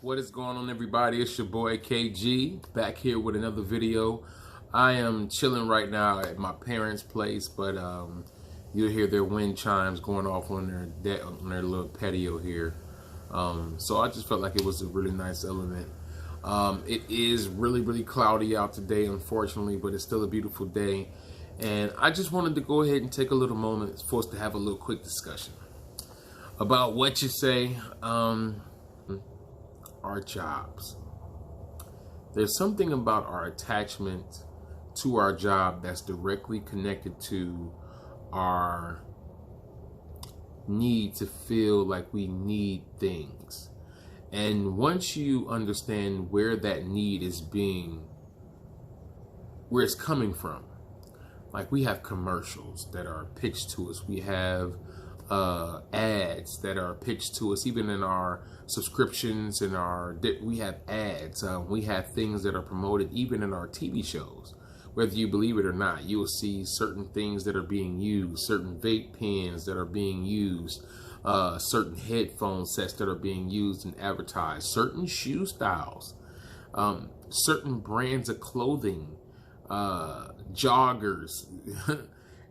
What is going on, everybody? It's your boy KG back here with another video. I am chilling right now at my parents' place, but you'll hear their wind chimes going off on their little patio here. So I just felt like it was a really nice element. It is really cloudy out today, unfortunately, but it's still a beautiful day. And I just wanted to go ahead and take a little moment for us to have a little quick discussion about what you say. Our jobs. There's something about our attachment to our job that's directly connected to our need to feel like we need things. And once you understand where that need is where it's coming from, like we have commercials that are pitched to us, we have ads that are pitched to us, even in our subscriptions and we have ads, we have things that are promoted even in our TV shows. Whether you believe it or not, you will see certain things that are being used, certain vape pens that are being used, certain headphone sets that are being used and advertised, certain shoe styles, certain brands of clothing, joggers.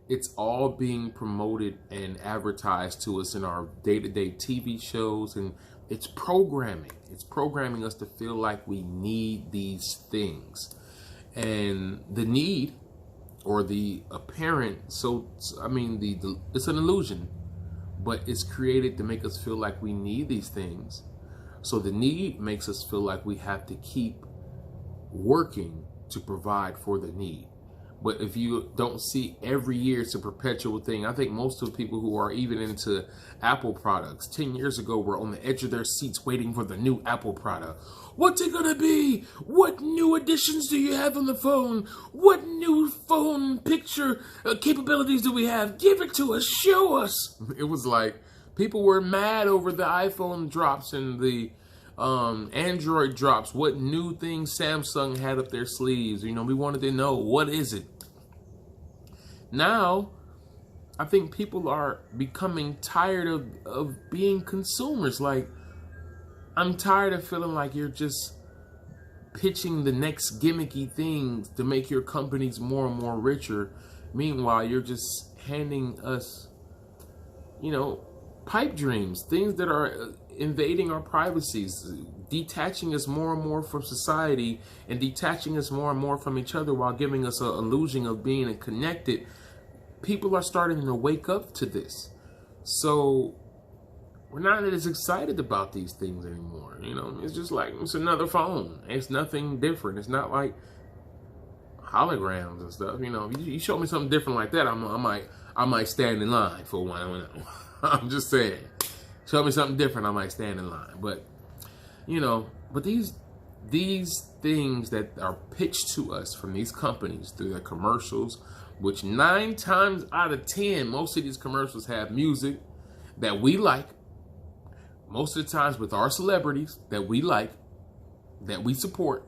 It's all being promoted and advertised to us in our day-to-day TV shows, and it's programming. It's programming us to feel like we need these things. And the need, or the apparent, it's an illusion, but it's created to make us feel like we need these things. So the need makes us feel like we have to keep working to provide for the need. But if you don't see every year it's a perpetual thing. I think most of the people who are even into Apple products 10 years ago were on the edge of their seats waiting for the new Apple product. What's it gonna be? What new additions do you have on the phone? What new phone picture capabilities do we have? Give it to us, show us. It was like people were mad over the iPhone drops and the Android drops, what new things Samsung had up their sleeves. You know, we wanted to know, what is it? Now, I think people are becoming tired of being consumers. Like, I'm tired of feeling like you're just pitching the next gimmicky things to make your companies more and more richer. Meanwhile, you're just handing us, pipe dreams, things that are invading our privacies, detaching us more and more from society and detaching us more and more from each other while giving us an illusion of being connected. People are starting to wake up to this. So we're not as excited about these things anymore. It's just like, it's another phone. It's nothing different. It's not like holograms and stuff. You show me something different like that, I might stand in line for one. I'm just saying. Show me something different, I might stand in line. But, but these things that are pitched to us from these companies through their commercials, which 9 times out of 10, most of these commercials have music that we like. Most of the times with our celebrities that we like, that we support.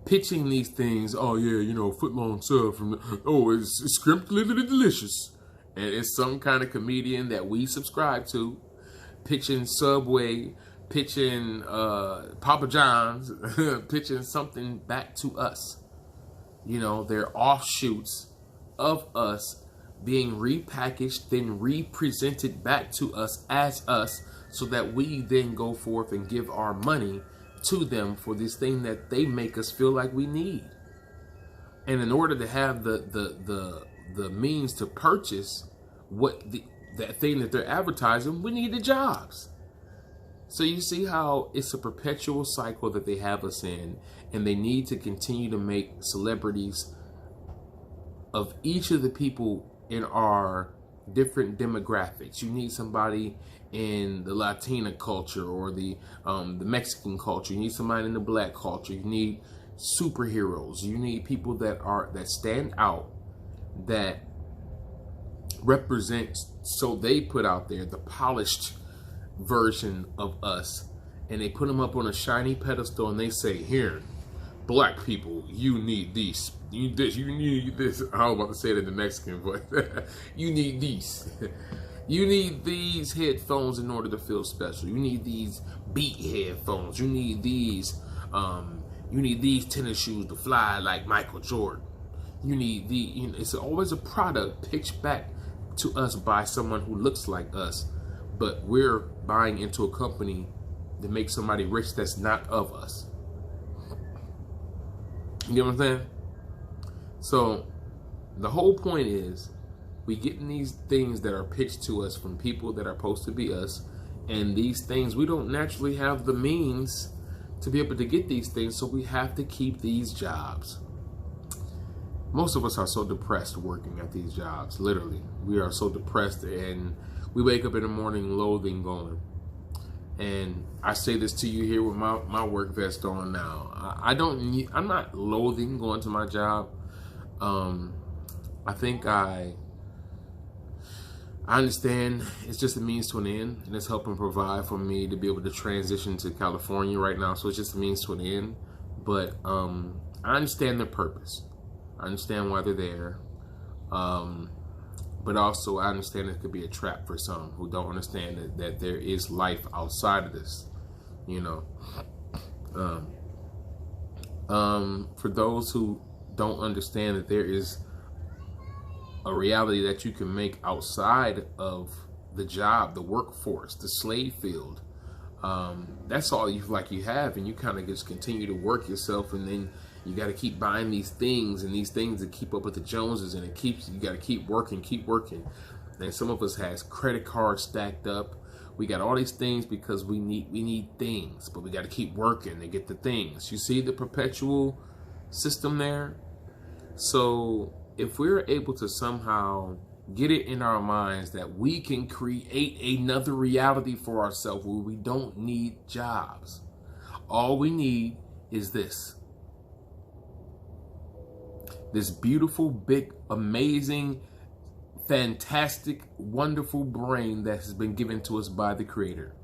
Pitching these things, oh yeah, footlong sub from, it's scrimptly delicious. And it's some kind of comedian that we subscribe to, pitching Subway, pitching Papa John's, pitching something back to us. They're offshoots of us being repackaged, then represented back to us as us, so that we then go forth and give our money to them for this thing that they make us feel like we need. And in order to have the means to purchase that thing that they're advertising, we need the jobs. So you see how it's a perpetual cycle that they have us in, and they need to continue to make celebrities of each of the people in our different demographics. You need somebody in the Latina culture or the Mexican culture. You need somebody in the black culture. You need superheroes. You need people that stand out, that represent, so they put out there the polished version of us, and they put them up on a shiny pedestal, and they say, here, black people, you need this, you need this. I was about to say it in the Mexican voice. You need these. You need these headphones in order to feel special. You need these beat headphones. You need these tennis shoes to fly like Michael Jordan. You need it's always a product pitched back to us by someone who looks like us, but we're buying into a company that makes somebody rich that's not of us. You get what I'm saying? So the whole point is we getting these things that are pitched to us from people that are supposed to be us, and these things we don't naturally have the means to be able to get these things, so we have to keep these jobs. Most of us are so depressed working at these jobs. Literally, we are so depressed, and we wake up in the morning loathing going. And I say this to you here with my work vest on now. I'm not loathing going to my job. I think I understand it's just a means to an end, and it's helping provide for me to be able to transition to California right now. So it's just a means to an end. But I understand their purpose. I understand why they're there. But also I understand it could be a trap for some who don't understand that there is life outside of this, you know. For those who don't understand that there is a reality that you can make outside of the job, the workforce, the slave field, that's all you have, and you kind of just continue to work yourself, and then you got to keep buying these things to keep up with the Joneses, and you got to keep working. And some of us has credit cards stacked up. We got all these things because we need things, but we got to keep working to get the things. You see the perpetual system there? So if we're able to somehow get it in our minds that we can create another reality for ourselves where we don't need jobs, all we need is this beautiful, big, amazing, fantastic, wonderful brain that has been given to us by the Creator.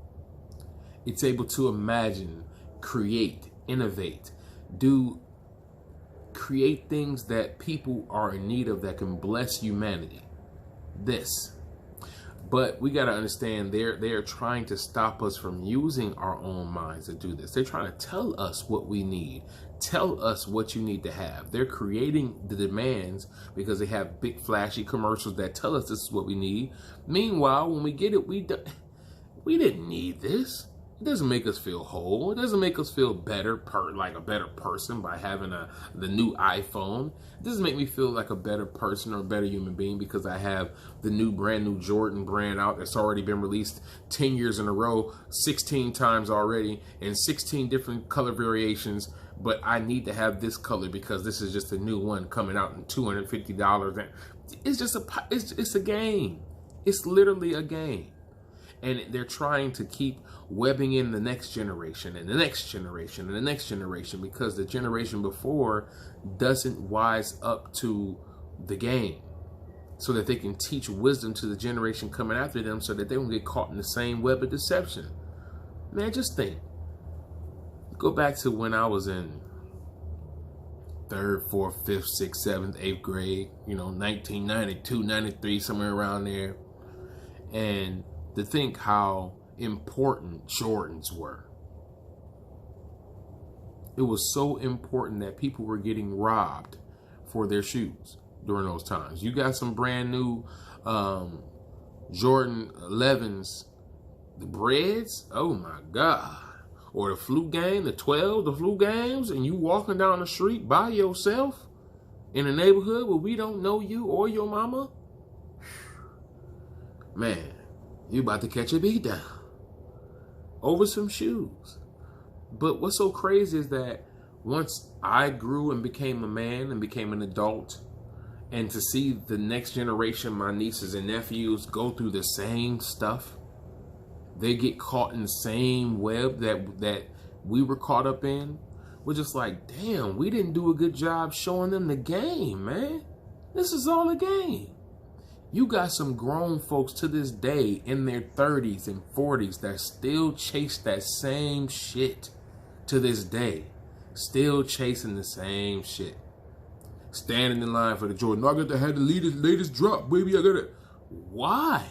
It's able to imagine, create, innovate, create things that people are in need of that can bless humanity. But we got to understand they're trying to stop us from using our own minds to do this. They're trying to tell us what we need. Tell us what you need to have. They're creating the demands because they have big flashy commercials that tell us this is what we need. Meanwhile, when we get it, we didn't need this. It doesn't make us feel whole. It doesn't make us feel better, like a better person by having the new iPhone. It doesn't make me feel like a better person or a better human being because I have the brand new Jordan brand out that's already been released 10 years in a row, 16 times already, in 16 different color variations. But I need to have this color because this is just a new one coming out in $250. It's a game. It's literally a game. And they're trying to keep webbing in the next generation and the next generation and the next generation because the generation before doesn't wise up to the game so that they can teach wisdom to the generation coming after them so that they won't get caught in the same web of deception. Man, just think. Go back to when I was in 3rd, 4th, 5th, 6th, 7th, 8th grade, 1992, 93, somewhere around there. And to think how important Jordans were. It was so important that people were getting robbed for their shoes during those times. You got some brand new Jordan 11s, the breads, oh my God. Or the flu game, the flu games, and you walking down the street by yourself in a neighborhood where we don't know you or your mama. Man, you about to catch a beat down over some shoes. But what's so crazy is that once I grew and became a man and became an adult, and to see the next generation, my nieces and nephews, go through the same stuff, they get caught in the same web that we were caught up in. We're just like, damn, we didn't do a good job showing them the game, man. This is all a game. You got some grown folks to this day in their 30s and 40s that still chase that same shit to this day. Still chasing the same shit. Standing in line for the Jordan. No, I got to have the latest drop, baby. I got it. Why?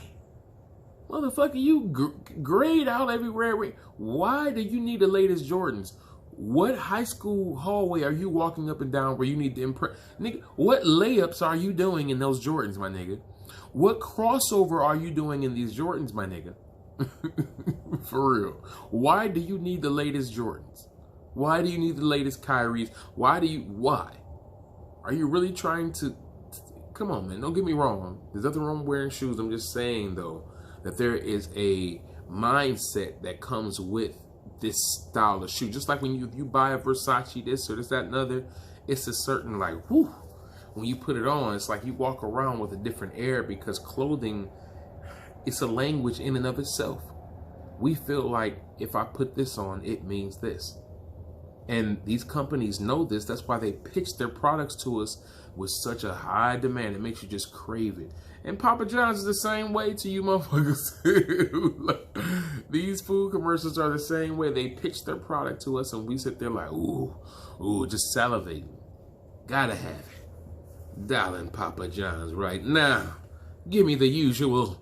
Motherfucker, you grade out everywhere. Why do you need the latest Jordans? What high school hallway are you walking up and down where you need to impress? Nigga, what layups are you doing in those Jordans, my nigga? What crossover are you doing in these Jordans, my nigga? For real. Why do you need the latest Jordans? Why do you need the latest Kyries? Why? Are you really trying to, come on, man, don't get me wrong. There's nothing wrong with wearing shoes. I'm just saying, though, that there is a mindset that comes with this style of shoe. Just like when you buy a Versace this or this, that, and other, it's a certain, like, whoo, when you put it on, it's like you walk around with a different air, because clothing, it's a language in and of itself. We feel like if I put this on, it means this. And these companies know this. That's why they pitch their products to us with such a high demand. It makes you just crave it. And Papa John's is the same way to you motherfuckers. These food commercials are the same way. They pitch their product to us and we sit there like, ooh, just salivating. Gotta have it. Darling Papa John's right now. Give me the usual.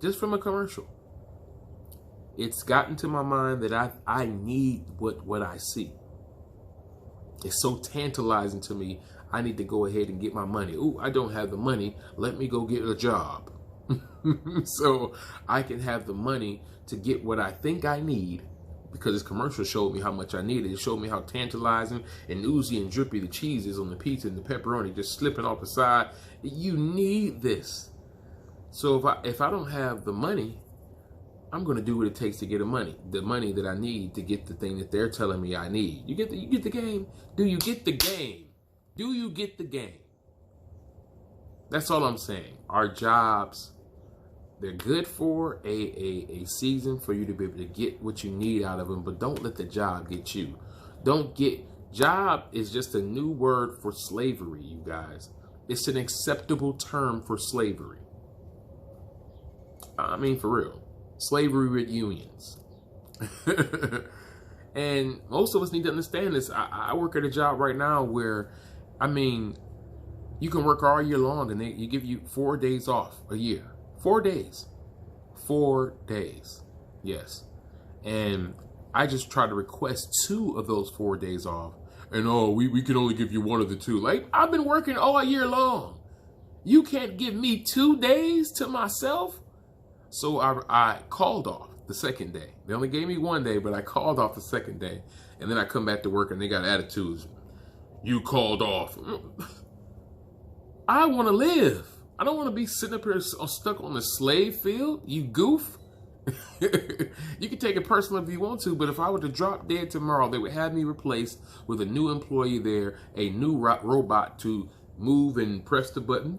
Just from a commercial. It's gotten to my mind that I need what I see. It's so tantalizing to me. I need to go ahead and get my money. Ooh, I don't have the money. Let me go get a job. So I can have the money to get what I think I need, because this commercial showed me how much I needed. It showed me how tantalizing and oozy and drippy the cheese is on the pizza and the pepperoni just slipping off the side. You need this. So if I don't have the money, I'm going to do what it takes to get the money that I need to get the thing that they're telling me I need. You get the game? Do you get the game? Do you get the game? That's all I'm saying. Our jobs, they're good for a season for you to be able to get what you need out of them, but don't let the job get you. Job is just a new word for slavery, you guys. It's an acceptable term for slavery. I mean, for real. Slavery with unions. And most of us need to understand this. I work at a job right now where, I mean, you can work all year long and you give you 4 days off a year. 4 days. 4 days. Yes. And I just try to request 2 of those 4 days off. And we can only give you 1 of the 2. Like, I've been working all year long. You can't give me 2 days to myself? So I called off the second day. They only gave me 1 day, but I called off the second day. And then I come back to work and they got attitudes. You called off. I want to live. I don't want to be sitting up here stuck on the slave field. You goof. You can take it personal if you want to, but if I were to drop dead tomorrow, they would have me replaced with a new employee there, a new robot to move and press the button,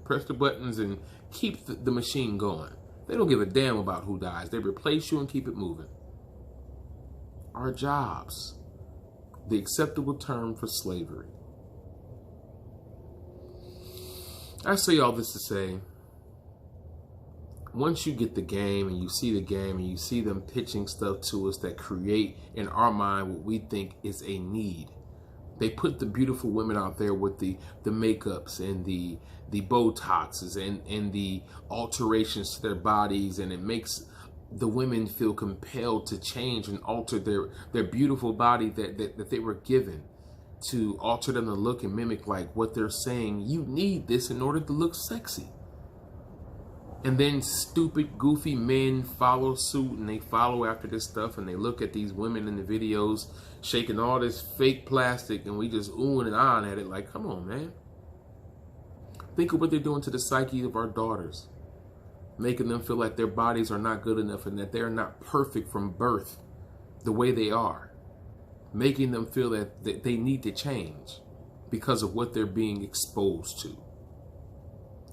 press the buttons and keep the machine going. They don't give a damn about who dies. They replace you and keep it moving. Our jobs, the acceptable term for slavery. I say all this to say, once you get the game and you see the game and you see them pitching stuff to us that create in our mind what we think is a need. They put the beautiful women out there with the makeups and the Botoxes and the alterations to their bodies, and it makes the women feel compelled to change and alter their beautiful body that they were given, to alter them to look and mimic like what they're saying. You need this in order to look sexy. And then stupid, goofy men follow suit and they follow after this stuff and they look at these women in the videos shaking all this fake plastic and we just oohing and ahhing at it like, come on, man. Think of what they're doing to the psyche of our daughters. Making them feel like their bodies are not good enough and that they're not perfect from birth the way they are. Making them feel that they need to change because of what they're being exposed to.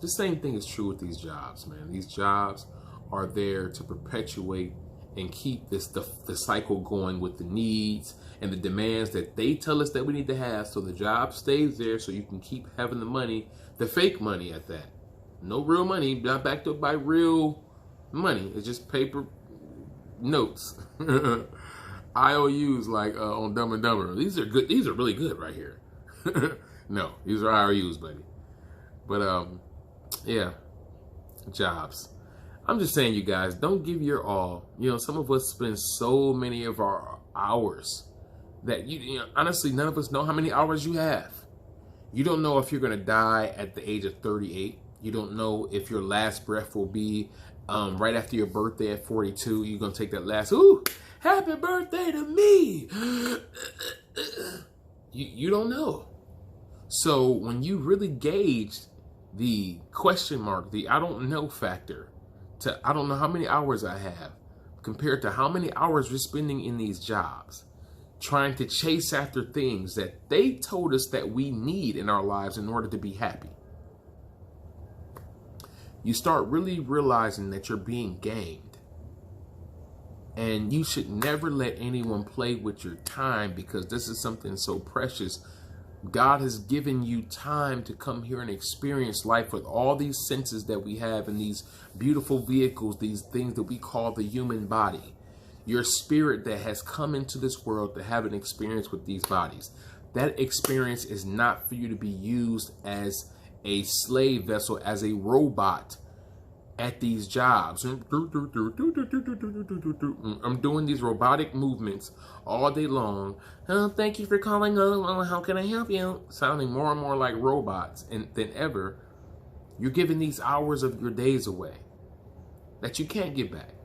The same thing is true with these jobs, man. These jobs are there to perpetuate and keep the cycle going with the needs and the demands that they tell us that we need to have, so the job stays there so you can keep having the money, the fake money at that. No real money, not backed up by real money. It's just paper notes. IOUs like on Dumb and Dumber. These are good. These are really good right here. No, these are IOUs, buddy. But yeah, jobs. I'm just saying, you guys, don't give your all. You know, some of us spend so many of our hours that you know, honestly, none of us know how many hours you have. You don't know if you're going to die at the age of 38. You don't know if your last breath will be right after your birthday at 42. You're going to take that last, ooh, happy birthday to me. You don't know. So when you really gauge the question mark, the I don't know factor, to I don't know how many hours I have compared to how many hours you're spending in these jobs, trying to chase after things that they told us that we need in our lives in order to be happy. You start really realizing that you're being gamed. And you should never let anyone play with your time, because this is something so precious. God has given you time to come here and experience life with all these senses that we have in these beautiful vehicles, these things that we call the human body. Your spirit that has come into this world to have an experience with these bodies. That experience is not for you to be used as a slave vessel, as a robot at these jobs. I'm doing these robotic movements all day long. Oh, thank you for calling. Oh, how can I help you? Sounding more and more like robots than ever. You're giving these hours of your days away that you can't get back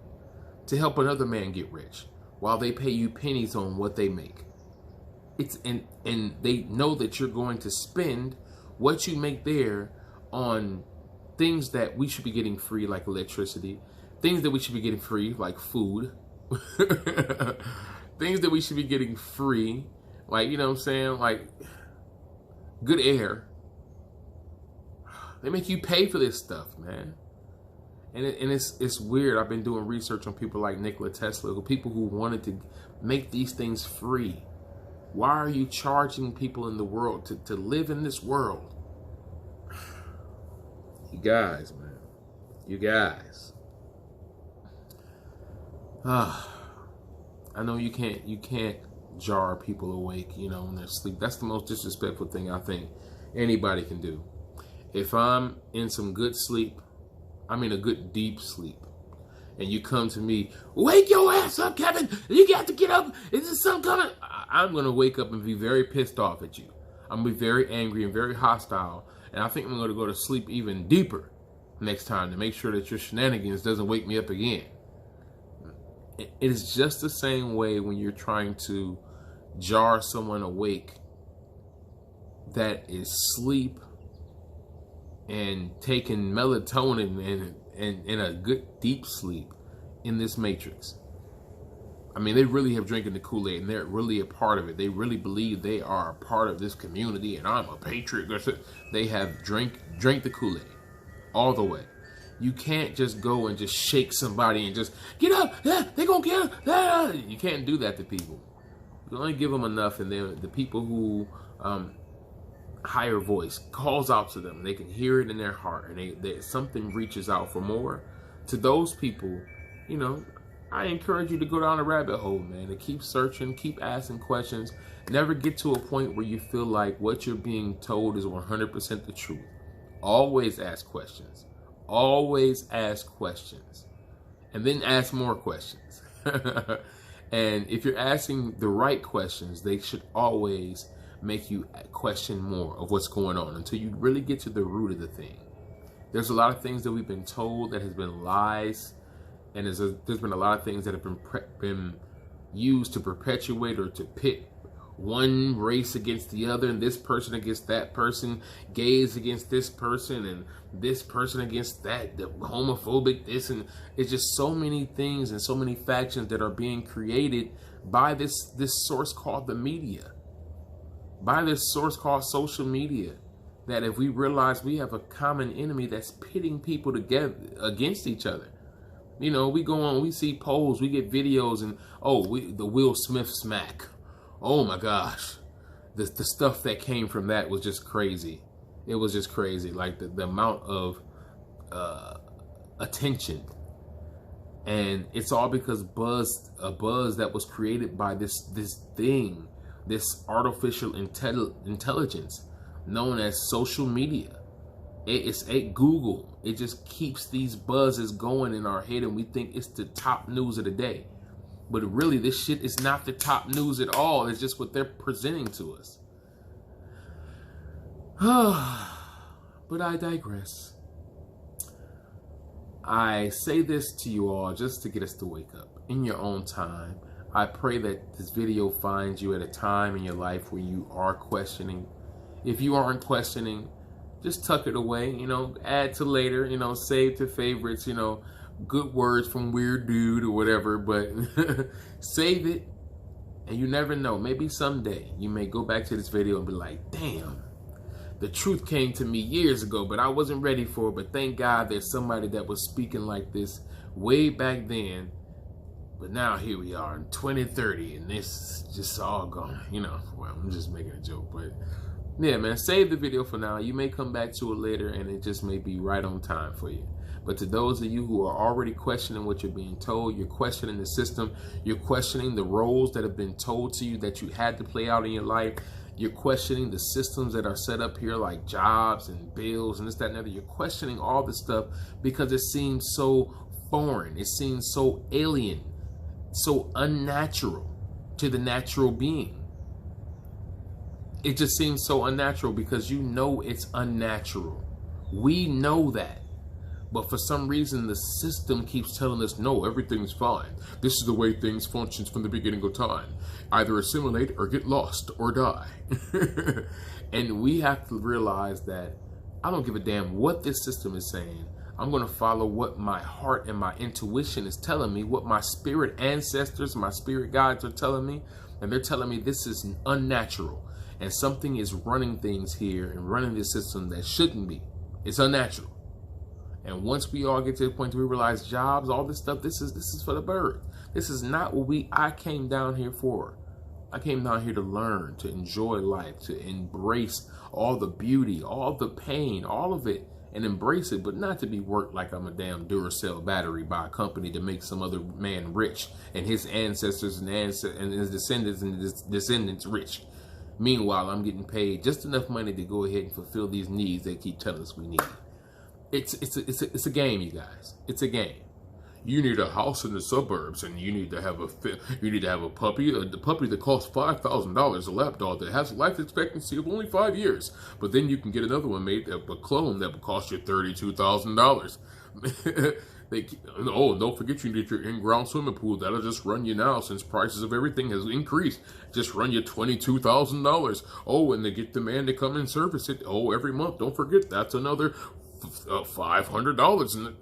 to help another man get rich while they pay you pennies on what they make. And they know that you're going to spend what you make there on things that we should be getting free, like electricity, things that we should be getting free, like food, things that we should be getting free, like, you know what I'm saying, like good air. They make you pay for this stuff, man. And it's weird. I've been doing research on people like Nikola Tesla, people who wanted to make these things free. Why are you charging people in the world to live in this world? You guys, man. You guys. I know you can't jar people awake, you know, in their sleep. That's the most disrespectful thing I think anybody can do. If I'm in some good sleep, I'm in a good deep sleep, and you come to me, wake your ass up, Kevin. You got to get up. Is there something coming? I'm going to wake up and be very pissed off at you. I'm going to be very angry and very hostile. And I think I'm going to go to sleep even deeper next time to make sure that your shenanigans doesn't wake me up again. It is just the same way when you're trying to jar someone awake that is sleep and taking melatonin and in a good deep sleep in this matrix. I mean, they really have drinking the Kool-Aid, and they're really a part of it. They really believe they are a part of this community, and I'm a patriot. They have drank the Kool-Aid all the way. You can't just go and just shake somebody and just get up. Yeah, they're gonna get up. You can't do that to people. You only give them enough, and then the people who higher voice calls out to them. They can hear it in their heart, and something reaches out for more. To those people, you know, I encourage you to go down a rabbit hole, man, to keep searching, keep asking questions. Never get to a point where you feel like what you're being told is 100% the truth. Always ask questions. Always ask questions. And then ask more questions. And if you're asking the right questions, they should always make you question more of what's going on until you really get to the root of the thing. There's a lot of things that we've been told that has been lies, and there's been a lot of things that have been used to perpetuate or to pit one race against the other, and this person against that person, gays against this person, and this person against that, the homophobic this, and it's just so many things and so many factions that are being created by this source called the media, by this source called social media, that if we realize we have a common enemy that's pitting people together against each other. You know, we go on, we see polls, we get videos, and the Will Smith smack. Oh my gosh, the stuff that came from that was just crazy. It was just crazy, like the amount of attention, and it's all because a buzz that was created by this thing, this artificial intelligence known as social media. It's a Google. It just keeps these buzzes going in our head, and we think it's the top news of the day. But really, this shit is not the top news at all. It's just what they're presenting to us. But I digress. I say this to you all just to get us to wake up in your own time. I pray that this video finds you at a time in your life where you are questioning. If you aren't questioning, just tuck it away, you know, add to later, you know, save to favorites, you know, good words from weird dude or whatever, but save it. And you never know, maybe someday you may go back to this video and be like, damn, the truth came to me years ago, but I wasn't ready for it. But thank God there's somebody that was speaking like this way back then. But now here we are in 2030 and this is just all gone, you know. Well, I'm just making a joke, but yeah, man, save the video for now. You may come back to it later and it just may be right on time for you. But to those of you who are already questioning what you're being told, you're questioning the system, you're questioning the roles that have been told to you that you had to play out in your life, you're questioning the systems that are set up here like jobs and bills and this, that, and the other. You're questioning all this stuff because it seems so foreign. It seems so alien, so unnatural to the natural being. It just seems so unnatural because you know it's unnatural. We know that. But for some reason, the system keeps telling us, no, everything's fine. This is the way things function from the beginning of time. Either assimilate or get lost or die. And we have to realize that I don't give a damn what this system is saying. I'm going to follow what my heart and my intuition is telling me, what my spirit ancestors, my spirit guides are telling me. And they're telling me this is unnatural. And something is running things here and running this system that shouldn't be. It's unnatural. And once we all get to the point where we realize jobs, all this stuff, this is for the birds. This is not what I came down here for. I came down here to learn, to enjoy life, to embrace all the beauty, all the pain, all of it, and embrace it, but not to be worked like I'm a damn Duracell battery by a company to make some other man rich and his ancestors and his descendants rich. Meanwhile, I'm getting paid just enough money to go ahead and fulfill these needs they keep telling us we need. It's a game, you guys. It's a game. You need a house in the suburbs, and you need to have a puppy. The puppy that costs $5,000, a lap dog that has a life expectancy of only 5 years. But then you can get another one made, a clone that will cost you $32,000. Oh, don't forget you need your in-ground swimming pool. That'll just run you now, since prices of everything has increased. Just run you $22,000. Oh, and they get the man to come and service it. Oh, every month. Don't forget, that's another $500. And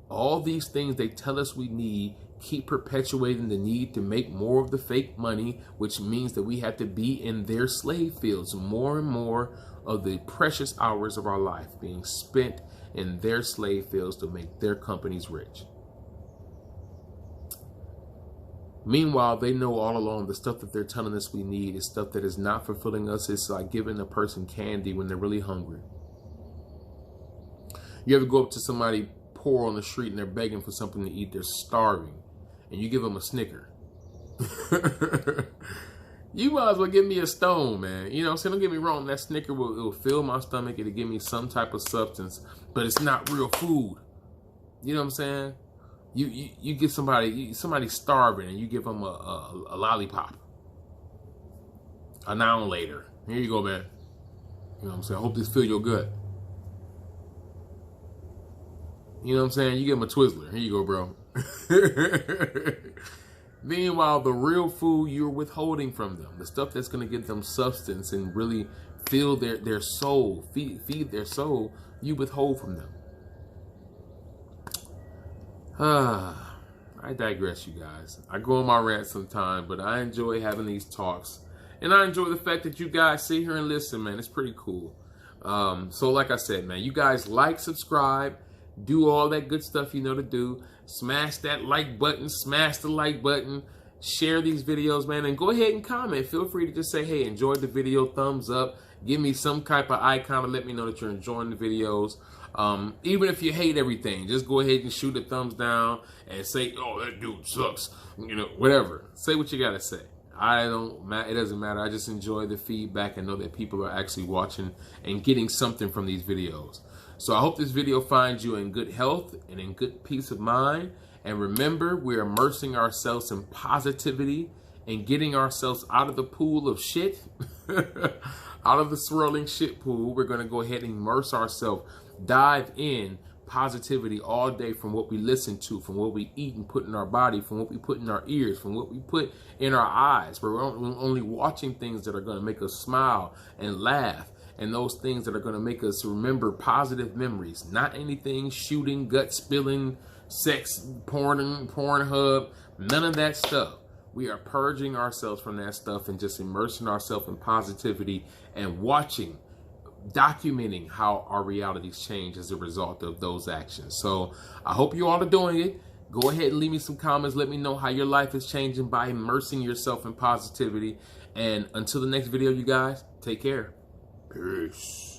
all these things they tell us we need keep perpetuating the need to make more of the fake money, which means that we have to be in their slave fields. More and more of the precious hours of our life being spent in their slave fields to make their companies rich. Meanwhile, they know all along the stuff that they're telling us we need is stuff that is not fulfilling us. It's like giving a person candy when they're really hungry. You ever go up to somebody poor on the street and they're begging for something to eat, they're starving, and you give them a Snicker. You might as well give me a stone, man. You know what I'm saying? Don't get me wrong, that Snicker will fill my stomach, it'll give me some type of substance, but it's not real food. You know what I'm saying? You get somebody starving and you give them a lollipop. An hour later, here you go, man. You know what I'm saying? I hope this fill your gut. You know what I'm saying? You give them a Twizzler. Here you go, bro. Meanwhile, the real food you're withholding from them, the stuff that's going to give them substance and really fill their soul, feed their soul, you withhold from them. I digress, you guys. I go on my rant sometime, but I enjoy having these talks. And I enjoy the fact that you guys sit here and listen, man. It's pretty cool. So like I said, man, you guys like, subscribe, do all that good stuff you know to do. Smash that like button, smash the like button, share these videos, man, and go ahead and comment. Feel free to just say, hey, enjoyed the video, thumbs up, give me some type of icon to let me know that you're enjoying the videos. Even if you hate everything, just go ahead and shoot a thumbs down and say, oh, that dude sucks, you know, whatever. Say what you gotta say. It doesn't matter. I just enjoy the feedback and know that people are actually watching and getting something from these videos. So I hope this video finds you in good health and in good peace of mind. And remember, we're immersing ourselves in positivity and getting ourselves out of the pool of shit, out of the swirling shit pool. We're going to go ahead and immerse ourselves, dive in positivity all day, from what we listen to, from what we eat and put in our body, from what we put in our ears, from what we put in our eyes. We're only watching things that are going to make us smile and laugh, and those things that are going to make us remember positive memories, not anything shooting, gut spilling, sex, Pornhub, none of that stuff. We are purging ourselves from that stuff and just immersing ourselves in positivity and watching, documenting how our realities change as a result of those actions. So I hope you all are doing it. Go ahead and leave me some comments. Let me know how your life is changing by immersing yourself in positivity. And until the next video, you guys, take care. Peace.